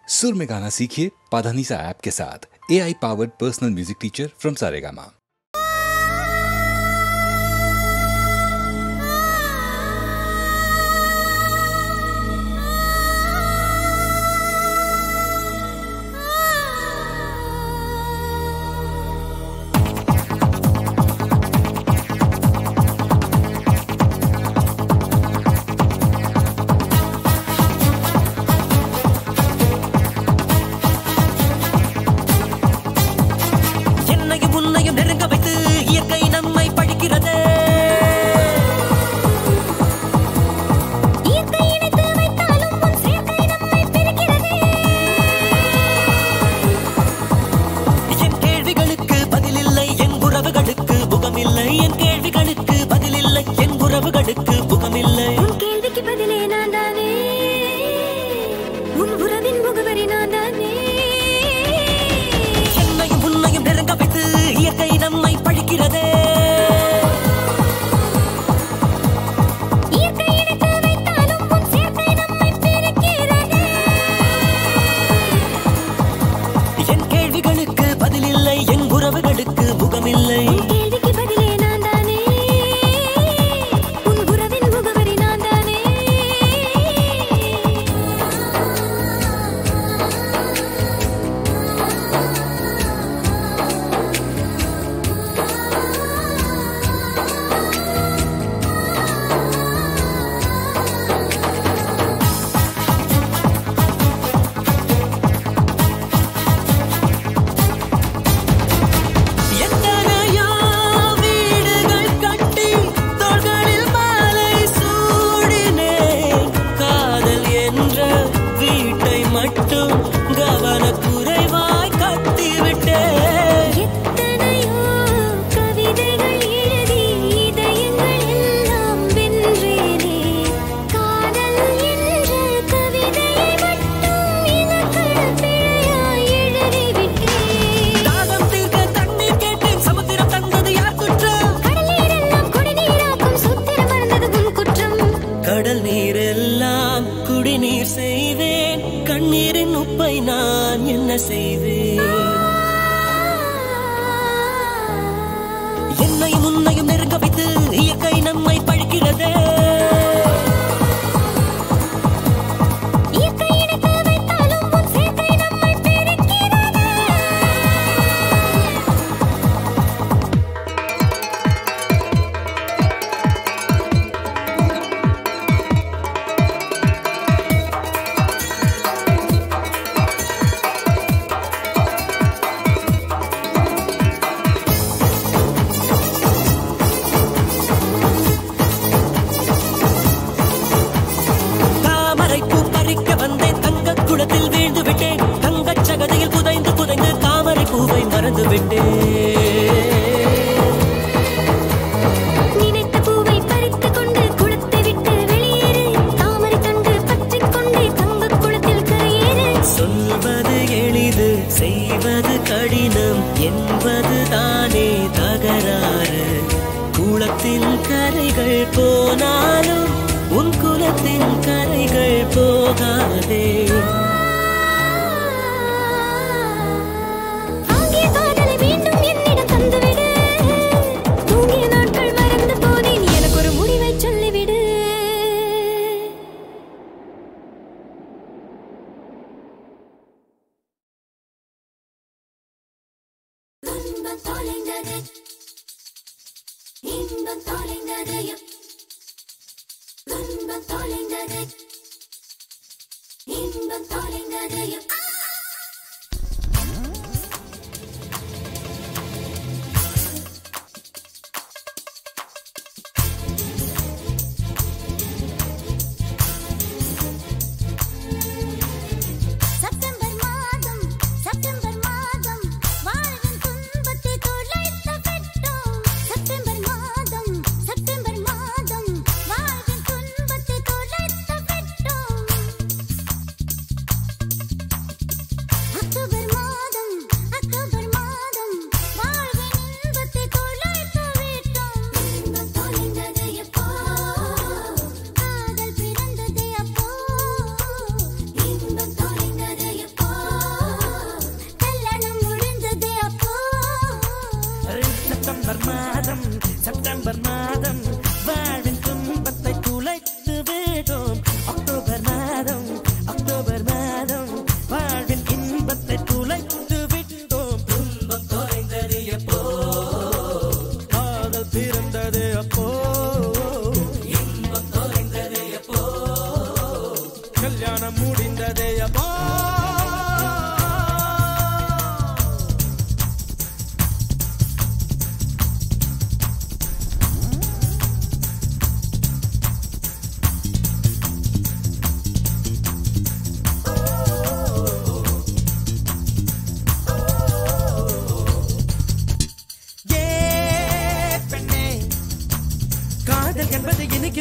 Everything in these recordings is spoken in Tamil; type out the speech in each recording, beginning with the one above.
सुर में गाना सीखिए पाधानीसा ऐप के साथ। AI powered personal music teacher from Saregama.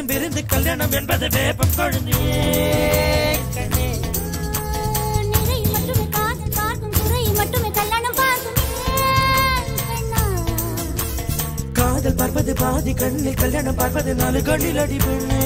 விருந்து கல்யாணம் என்பது வேப்பம் கொழுந்தே கண்ணே நிறை மட்டுமே காதல் பார்க்கும் துறை மட்டுமே கல்யாணம் பார்க்கும் காதல் பார்ப்பது பாதி கண்ணில் கல்யாணம் பார்ப்பது 4 கண்ணில் அடி பெண்ணே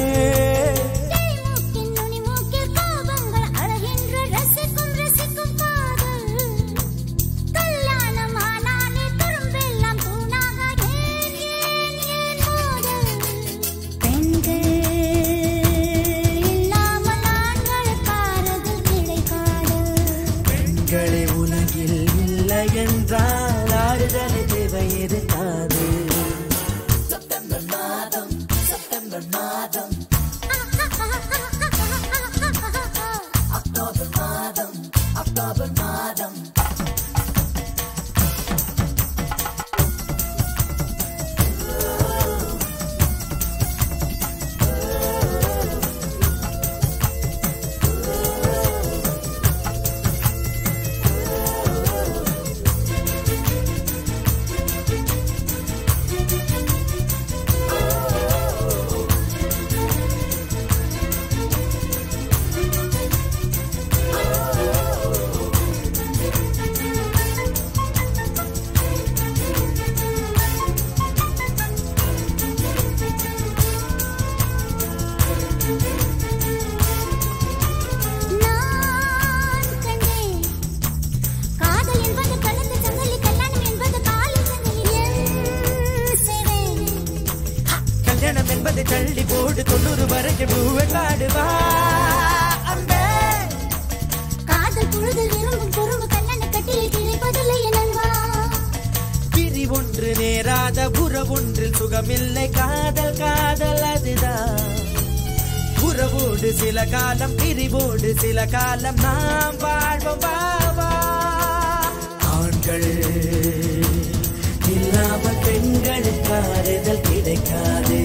தள்ளி போட்டு 90 வரைக்கும் பூவெல்லாடுவா அம்பே காதல் பொழுது விரும்பும் குறும்பு கண்ணனை கட்டி கிடைப்பதில்லை என்னவா பிரி ஒன்று நேராத உறவொன்றில் சுகமில்லை காதல் காதல் அதுதான் உறவோடு சில காலம் பிரிவோடு சில காலம் நாம் வாழ்வோம் வாவா ஆண்கள் இல்லாமல் பெண்களுக்கு ஆறுதல் கிடைக்காது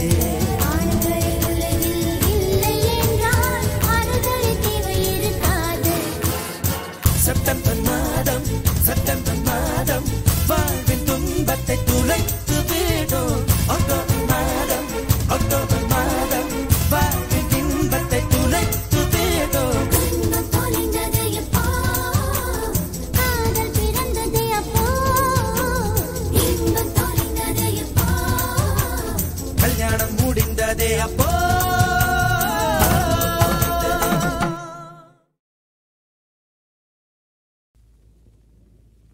செப்டம்பர் மாதம் வாழ்வின் துன்பத்தை துளைத்து விடும் அக்டோபர் மாதம் வாழ்வின் துன்பத்தை துளைத்து விடும் கல்யாணம் முடிந்ததே அப்போ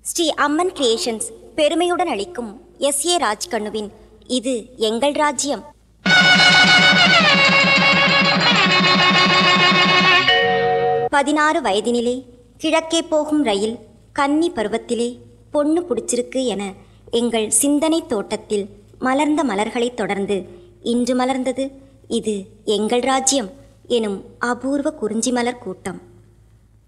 ஸ்ரீ அம்மன் கிரியேஷன்ஸ் பெருமையுடன் அளிக்கும் S.A. ராஜ்கண்ணுவின் இது எங்கள் ராஜ்யம். பதினாறு வயதினிலே கிழக்கே போகும் ரயில் கன்னி பருவத்திலே பொண்ணு பிடிச்சிருக்கு என எங்கள் சிந்தனை தோட்டத்தில் மலர்ந்த மலர்களைத் தொடர்ந்து இன்று மலர்ந்தது இது எங்கள் ராஜ்யம் எனும் அபூர்வ குறிஞ்சி மலர் கூட்டம்.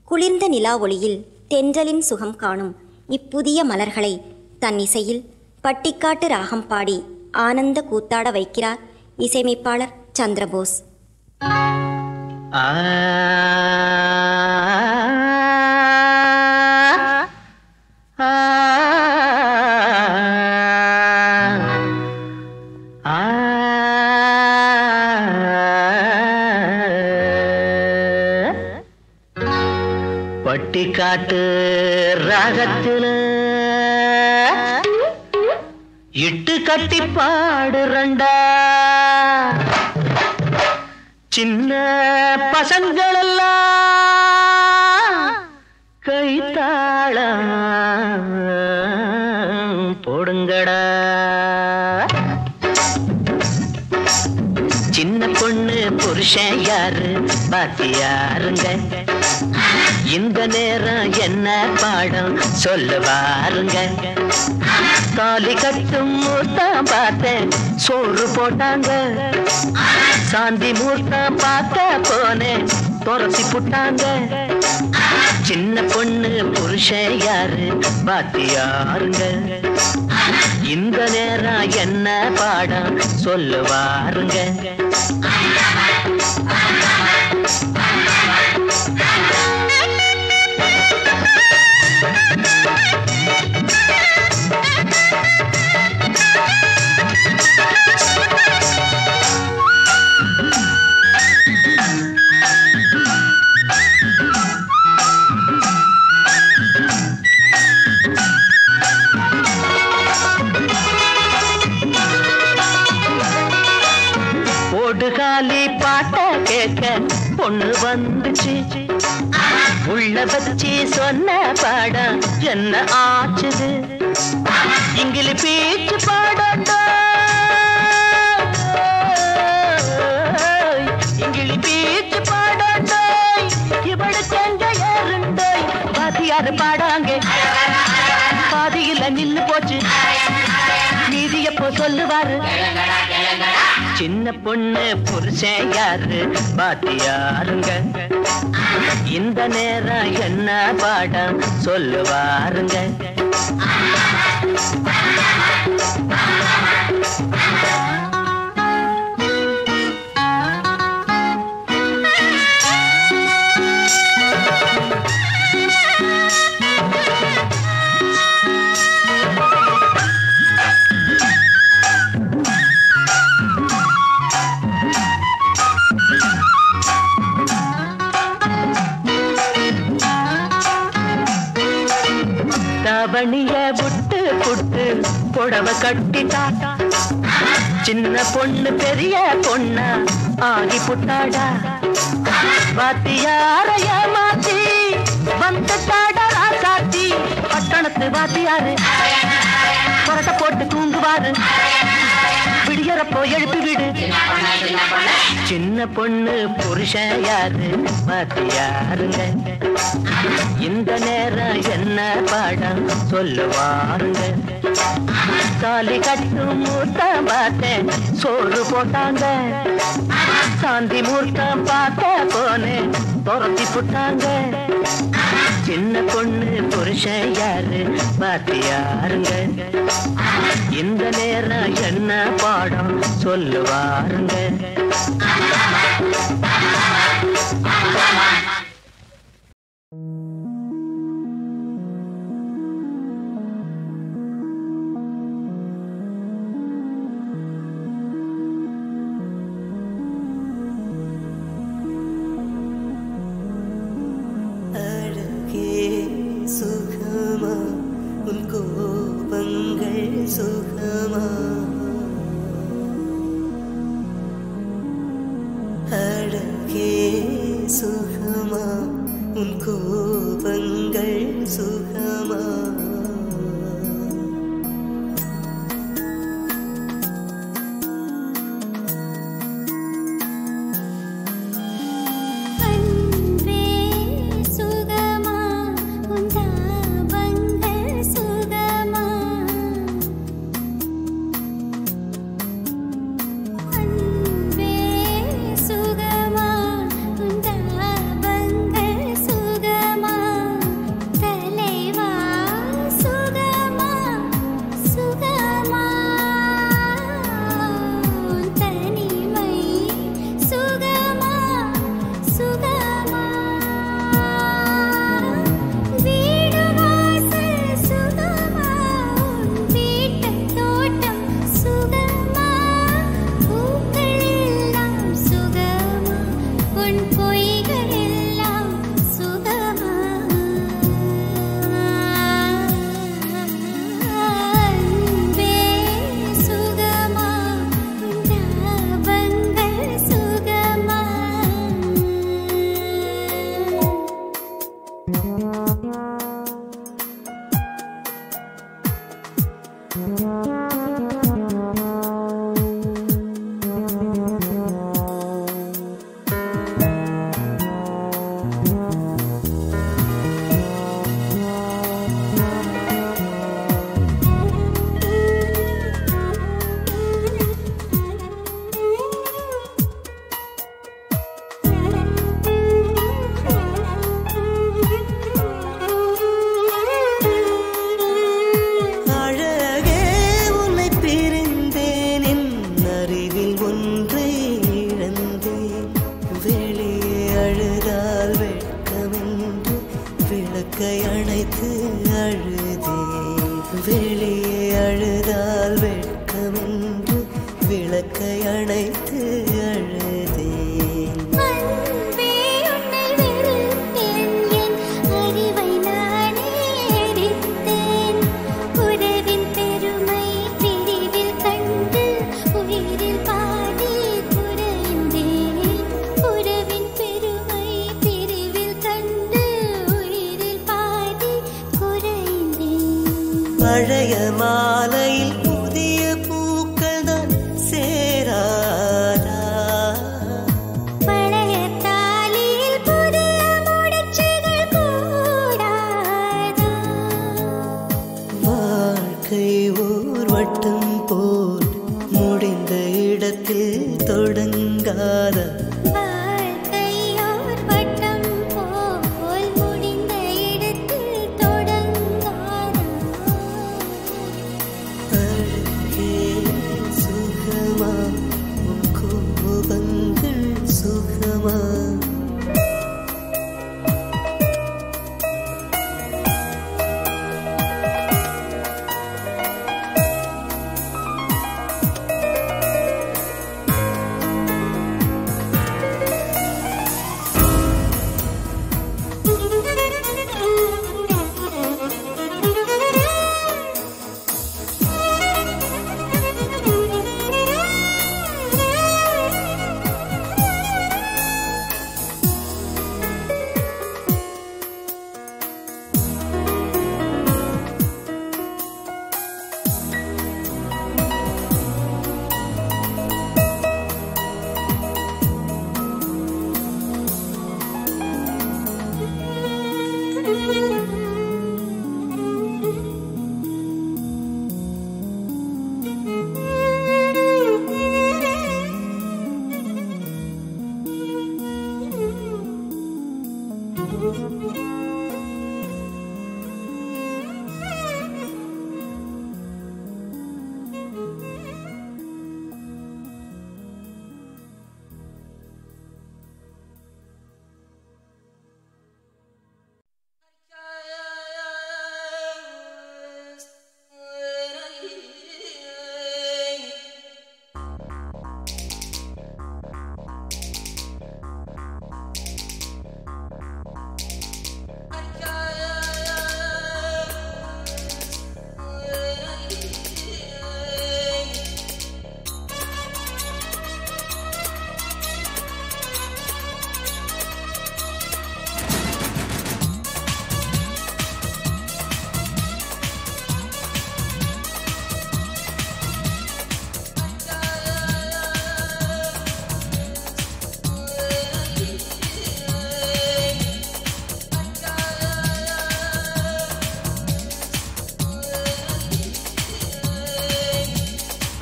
குளிர்ந்த நிலா ஒளியில் தென்றலின் சுகம் காணும் இப்புதிய மலர்களை தன் இசையில் பட்டிக்காட்டு ராகம் பாடி ஆனந்த கூத்தாட வைக்கிறார் இசையமைப்பாளர் சந்திரபோஸ். பட்டிக்காட்டு ராகத்துல இட்டு கட்டி பாடுறண்டா சின்ன பசங்களெல்லாம் கைத்தாளம் போடுங்கடா சின்ன பொண்ணு புருஷன் யாரு பாத்தியாருங்க இந்த நேரம் என்ன பாடம் சொல்லுவாருங்க தாலி கட்டும் மூர்த்தம் பார்த்தேன் சோறு போட்டாங்க சாந்தி மூர்த்தம் பார்த்த போனேன் துரசி புட்டாங்க சின்ன பொண்ணு புருஷன் யாரு பாத்தியாருங்க இந்த நேரம் என்ன பாடம் சொல்லுவாருங்க காலி பாட்ட கேட்க பொண்ணு வந்துச்சு உள்ள வச்சு சொன்ன பாடம் என்ன ஆச்சுது இங்கிலி பேச்சு பாடட்டோ இங்கிலி பேச்சு பாடட்டோ இவடு செஞ்ச ஏறுண்டோய் பாத்தியாரு பாடாங்க பாதியில நின்னு போச்சு மீதி எப்போ சொல்லுவாரு சின்ன பொண்ணு புருஷன் யாரு பாத்தியாருங்க இந்த நேரம் என்ன பாடம் சொல்லுவாருங்க தவணிய புட்டு புட்டு புடவ கட்டிட்டா சின்ன பொண்ணு பெரிய பொண்ணா ஆகி புட்டாடா வாத்தியாரைய மாத்தி வந்துட்டாடா ராசாத்தி பட்டணத்து வாத்தியாரு புரட்ட போட்டு தூங்குவாரு விடியறப்போ எழுப்பி விடு சின்ன பொண்ணு புருஷன் யாரு வாத்தியாருங்க இந்த நேரம் என்ன பாடம் சொல்லுவாருங்க தாலி கட்டும் மூர்த்தம் பார்த்தேன் சோறு போட்டாங்க சாந்தி மூர்த்தம் பார்க்க போனேன் துரத்தி போட்டாங்க சின்ன பொண்ணு புருஷன் யாரு பாத்தியாருங்க இந்த நேரம் என்ன பாடம் சொல்லுவாருங்க விளக்கை அணைத்து அழுதேன் வெளியே அழுதால் வெட்கமென்று விளக்கை அணைத்து அழுதேன் பழைய மாலையில் புதிய பூக்கள் தான் சேராதா பழைய தாலியில் புதிய முடிச்சுகள் கூடாதா வாழ்க்கை ஓர் வட்டம் போல் முடிந்த இடத்தில் தொடங்காத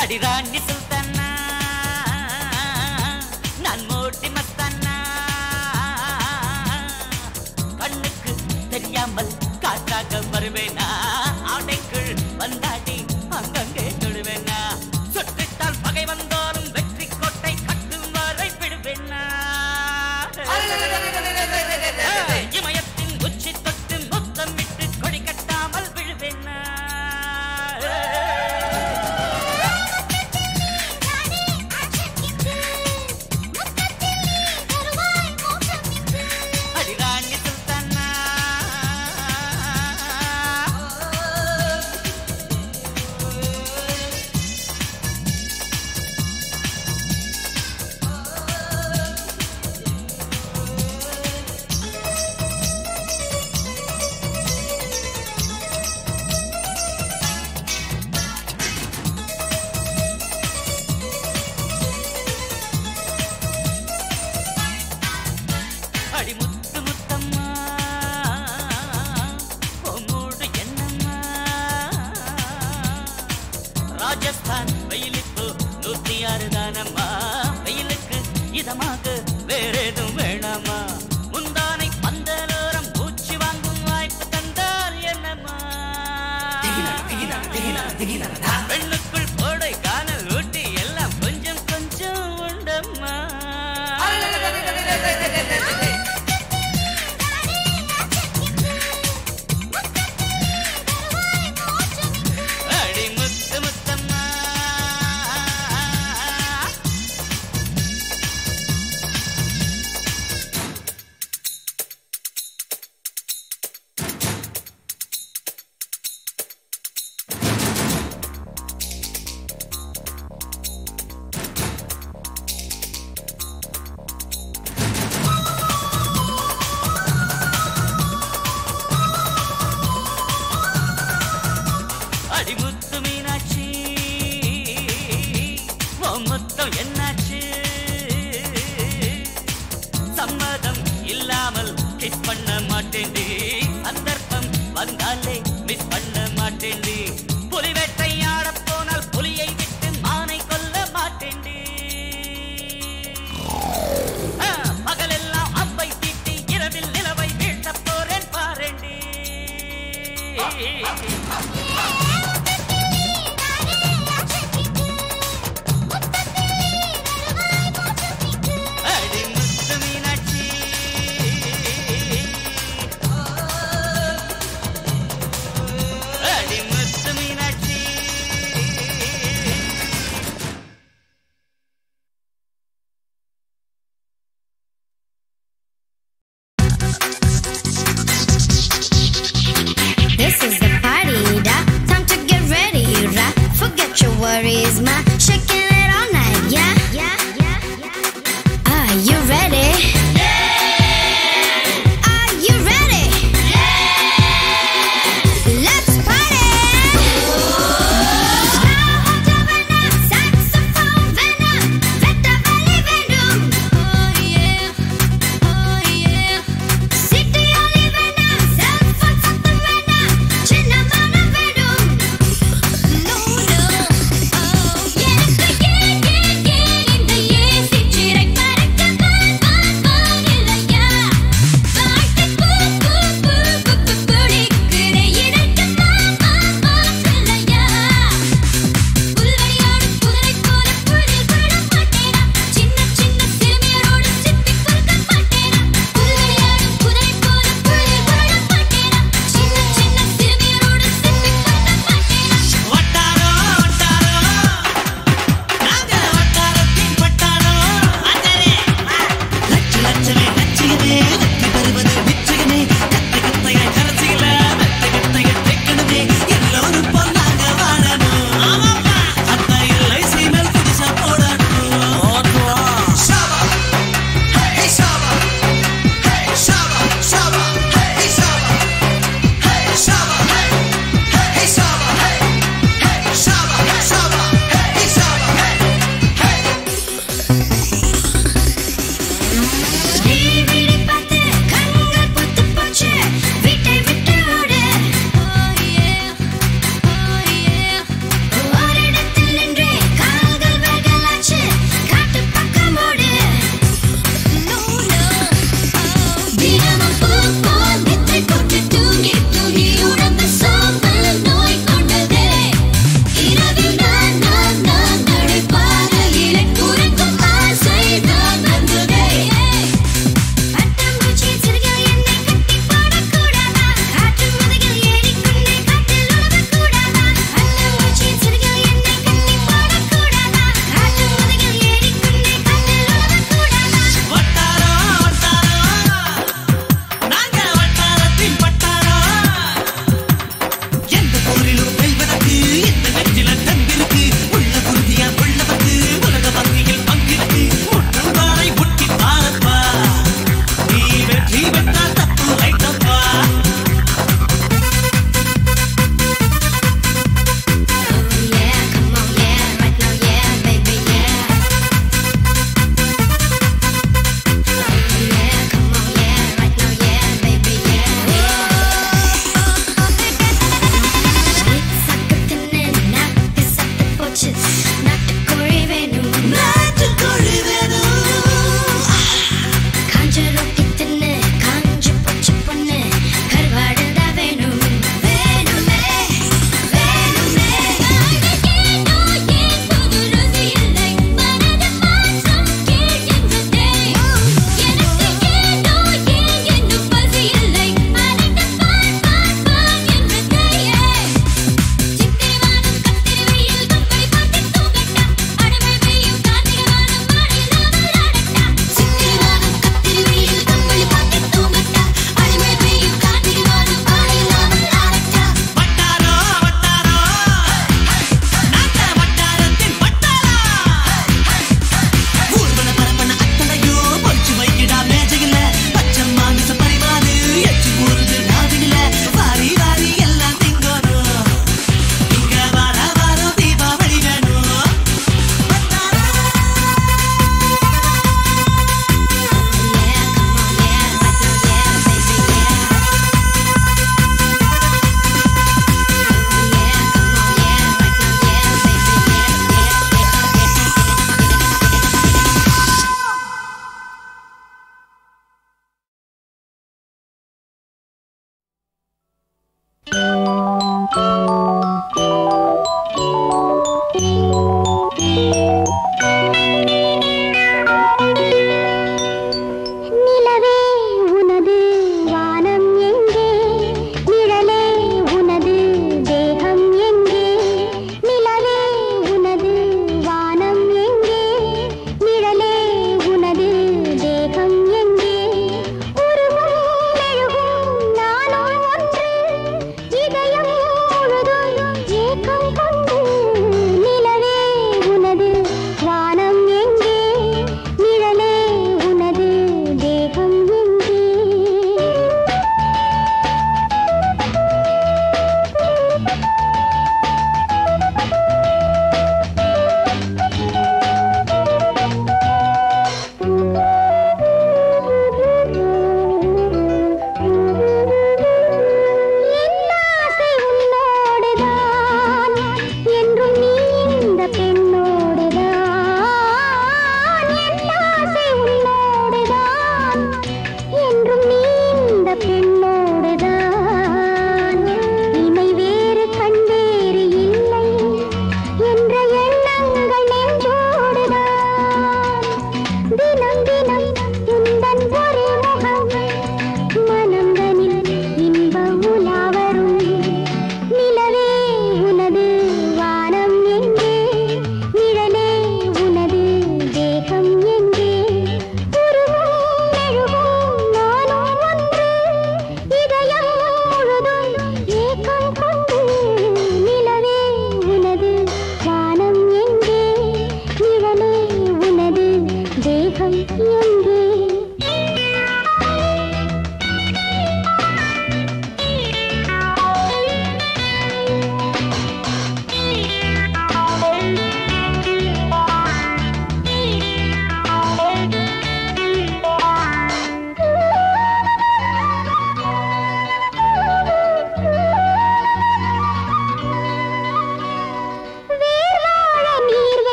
அடிராணி சுல்தானா நான் மோட்டி மஸ்தானா கண்ணுக்கு தெரியாமல் காட்டாக வருவேனா ஆடைக்குள் வந்தாடி அங்கங்கே தொடுவேனா சுற்றிட்டால் பகை வந்தாலும் வெற்றி கோட்டை கட்டும் வரை விடுவேனா இமயத்தின் உச்சி தொட்டு முத்தமிட்டு கொடி கட்டாமல் விழுவேனா ராஜஸ்தான் வெயிலுக்கு 106 தானம்மா வெயிலுக்கு இதமாக வேறேதும் வேணாமா முந்தானை பந்தலோரம் பூச்சி வாங்கும் வாய்ப்பு தந்தால் என்னம்மா பெண்ணுக்குள் கோடை காணல் ஊட்டி எல்லாம் கொஞ்சம் கொஞ்சம் உண்டம்மா அடி முத்து மீனாட்சி அடி முத்து Meenakshi This is the party, da. Time to get ready, rap. Forget your worries, ma. Shaking it all night, yeah. Are you ready? Are you ready? Let's party!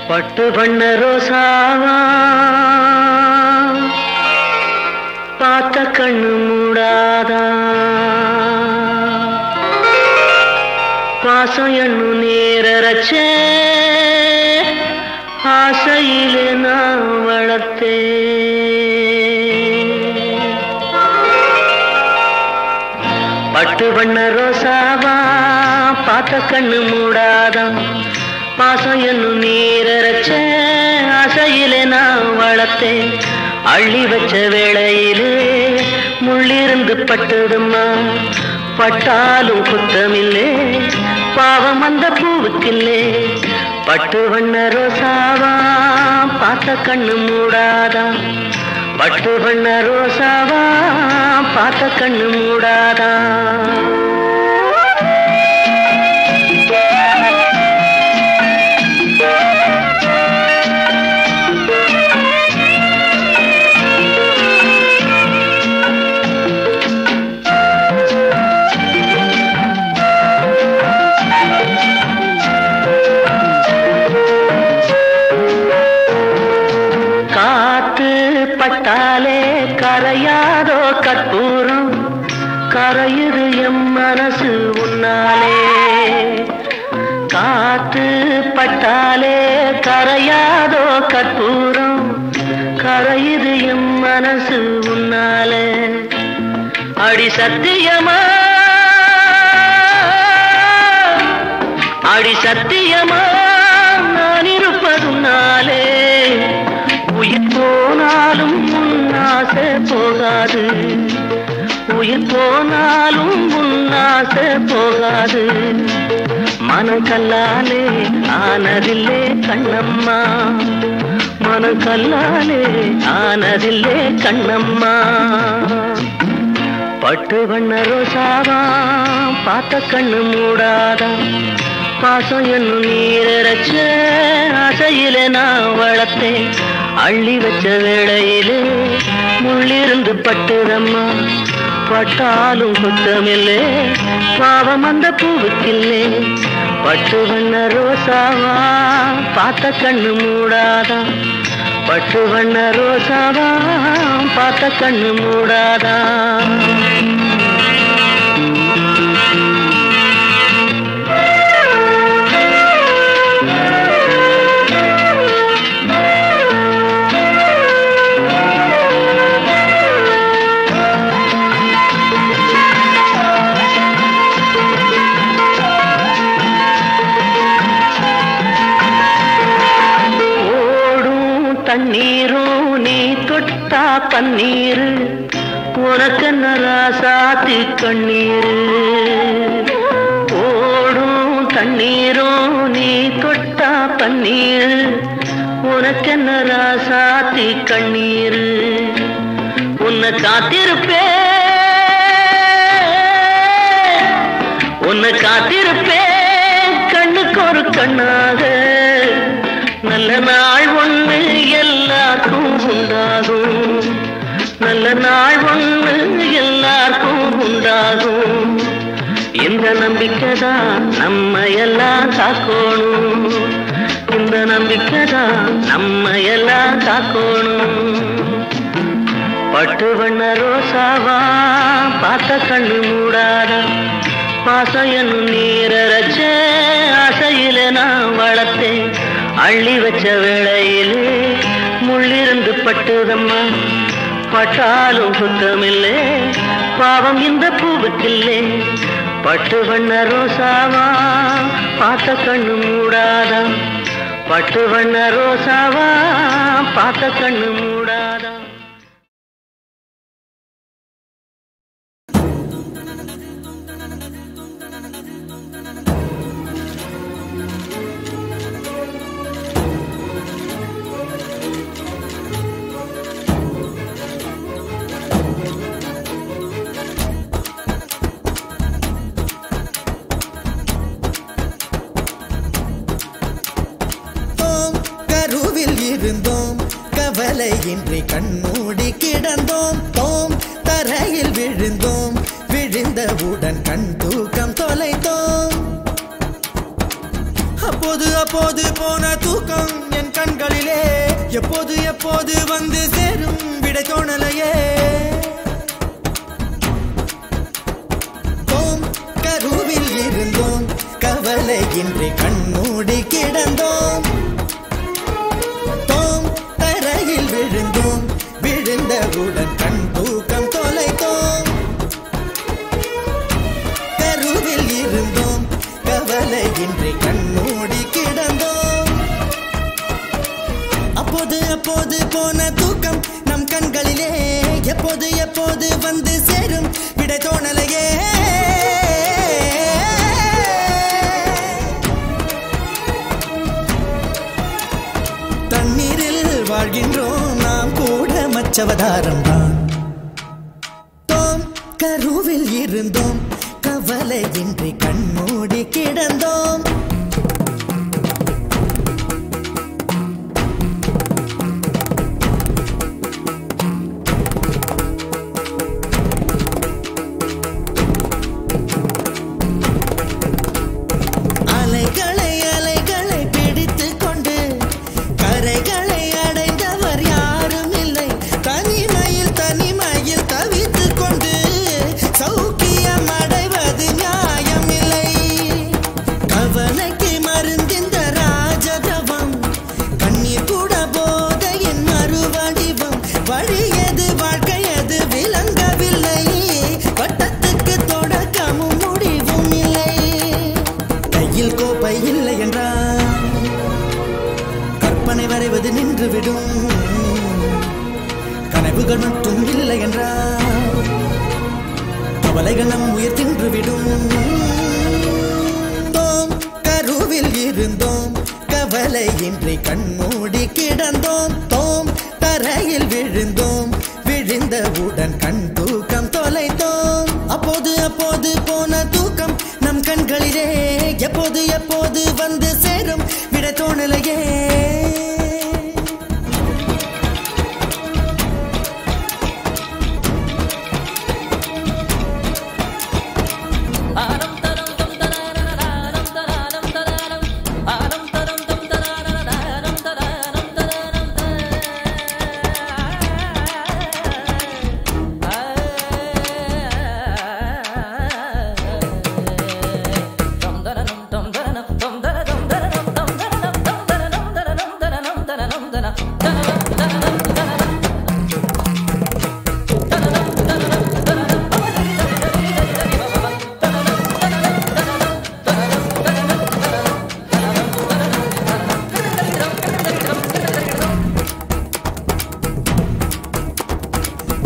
பட்டு பண்ண ரோசாவா பார்த்த கண்ணு மூடாதா பாசம் என்னும் நேரச்சே ஆசையிலே நான் வளர்த்தே பட்டு பண்ண ரோசாவா பார்த்த கண்ணு மூடாதா பாசம் என்னும் நீரச்ச ஆசையிலே நான் வளர்த்தேன் அள்ளி வச்ச வேளையிலே முள்ளிருந்து பட்டதும்மா பட்டாலும் குத்தமில்லே பாவம் அந்த பூவுக்கில்லே பட்டு வண்ண ரோசாவா பார்த்த கண்ணு மூடாதா பட்டு வண்ண ரோசாவா பார்த்த கண்ணு மூடாதா பட்டாலே கரையாதோ கற்பூரம் கரையுது எம் மனசு உன்னாலே காத்து பட்டாலே கரையாதோ கற்பூரம் கரையுது எம் மனசு உன்னாலே அடி சத்தியமா நான் இருப்பதுனாலே உயிர் போனாலும் உன்னாசை போகாது உயிர் போனாலும் உன்னாசை போகாது மனம் கல்லாலே ஆனதில்லே கண்ணம்மா மனம் கல்லாலே ஆனதில்லே கண்ணம்மா பட்டு வண்ண ரோசாவா பார்த்த கண்ணு மூடாதா பாசம் என்னும் நீரச்ச ஆசையிலே நான் வளர்த்தேன் அள்ளி வச்ச வேளையிலே முள்ளிருந்து பட்டுதம்மா பட்டாலும் குத்தமில்லே பாவம் அந்த பூவுக்கில்லே பட்டு வண்ண ரோசாவா பார்த்த கண்ணு மூடாதா பட்டு வண்ண ரோசாவா பார்த்த கண்ணு மூடாதா தண்ணீரும் நீ தொட்டா பன்னீர் உனக்கு நராசாத்தி கண்ணீர் ஓடும் தண்ணீரும் நீ தொட்டா பன்னீர் உனக்கு நராசாத்தி கண்ணீர் உன்னை காத்திருப்பேன் கண்ணுக்கு ஒரு கண்ணாக நல்ல நாள் ஒண்ணு எல்லாருக்கும் உண்டாகும் நல்ல நாள் ஒண்ணு எல்லாருக்கும் உண்டாகும் இந்த நம்பிக்கைதான் நம்ம எல்லாம் காக்கணும் இந்த நம்பிக்கைதான் நம்ம எல்லாம் காக்கணும் பட்டு வண்ண ரோசாவா பார்த்த கண்ணு மூடாதா பாசம் என்னும் நீரச்ச ஆசையிலே நான் வளர்த்தேன் அள்ளி வச்ச வேளையிலே முள்ளிருந்து பட்டுதம்மா பட்டாலும் குத்தமில்லே பாவம் இந்த பூவுக்கில்லே பட்டு வண்ண ரோசாவா பார்த்த கண்ணு மூடாதா பட்டு வண்ண ரோசாவா பார்த்த கண்ணு மூடாதா கவலையின்றி கண்மூடி கிடந்தோம் தோம் தரையில் விழுந்தோம் விழுந்தவுடன் கண் தூக்கம் தொலைத்தோம் அப்போது போன தூக்கம் என் எப்போது எப்போது வந்து சேரும் விடை தோணலையே. தோம் கருவில் இருந்தோம் கவலையின்றி கண்மூடி கிடந்தோம். தோம் தரையில் விழுந்தோம் விழுந்தவுடன் கண் தூக்கம் தொலைத்தோம். கருவில் இருந்தோம் கவலையின்றி கண்மூடி கிடந்தோம். அப்போது அப்போது போன தூக்கம் நம் கண்களிலே எப்போது எப்போது வந்து சேரும் விடை தோணலையே. தண்ணீரில் வாழ்கின்றோம் நாம் கூட மச்சவதாரம் தான். தோம் கருவில் இருந்தோம் கவலையின்றி கண்மூடி கிடந்தோம். அலைகளை அலைகளை பிடித்துக் கொண்டு கரைகளை அடைந்தவர் யாரும் இல்லை. தனிமையில் தனிமையில் தவித்துக் கொண்டு சௌக்கியம் அடைவது நியாயமில்லை. கவலைக்கு மருந்திந்த ராஜதவம் கண்ணீர் கூட போதையின் மறுவடிவம். வழியது வாழ்க்கையது விளங்கவில்லை. வட்டத்துக்கு தொடக்கமும் முடிவும் இல்லை. கையில் கோப்பை இல்லை என்றால் கற்பனை வரைவது நின்றுவிடும். கனவுகள் மட்டும் இல்லை என்றால் கவலைகள் நம் உயிர் தின்றுவிடும். தோம் கருவில் இருந்தோம் கவலையின்றி கண்மூடி கிடந்தோம். தோம் தரையில் விழுந்தோம் விழுந்தவுடன் கண் தூக்கம் தொலைத்தோம். அப்போது அப்போது போன தூக்கம் நம் கண்களிலே எப்போது எப்போது வந்து சேரும் விடை தோணலையே.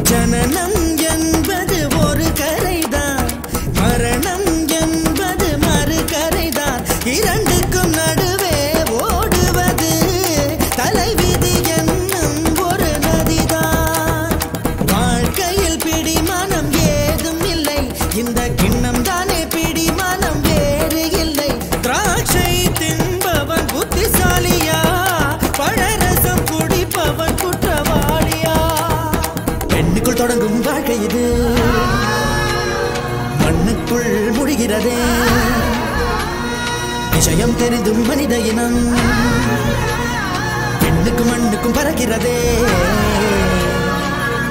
ஜனனம் என்பது ஒரு கரைதான், மரணம் என்பது மறு கரைதான். இரண்டுக்கும் நடுவே ஓடுவது தலைவிதி என்னும் ஒரு நதிதான். வாழ்க்கையில் பிடிமானம் ஏதும் இல்லை, இந்த கிண்ணம் தானே பிடிமானம் வேறு இல்லை. திராட்சை தின்பவன் புத்திசாலியா, பழரசம் குடிப்பவன் குற்றவாளியா? பெண்ணுக்குள் தொடங்கும் வாழ்க்கை இது, மண்ணுக்குள் முடிகிறதே. விஷயம் தெரிந்தும் மனித இனம் பெண்ணுக்கும் மண்ணுக்கும் பறக்கிறதே.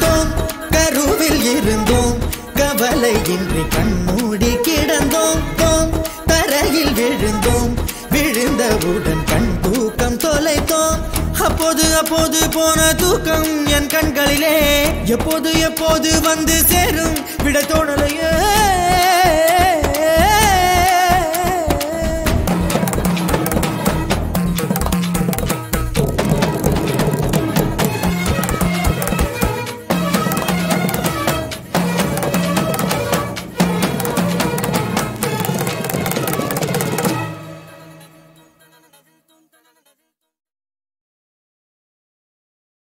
தோம் கருவில் இருந்தோம், கவலையின்றி கண்மூடி கிடந்தோம். தோம் தரையில் விழுந்தோம், விழுந்தவுடன் கண் தூக்கம் தொலைத்தோம். அப்போது அப்போது போன தூக்கம் என் கண்களிலே எப்போது எப்போது வந்து சேரும் விடை தோணலையே.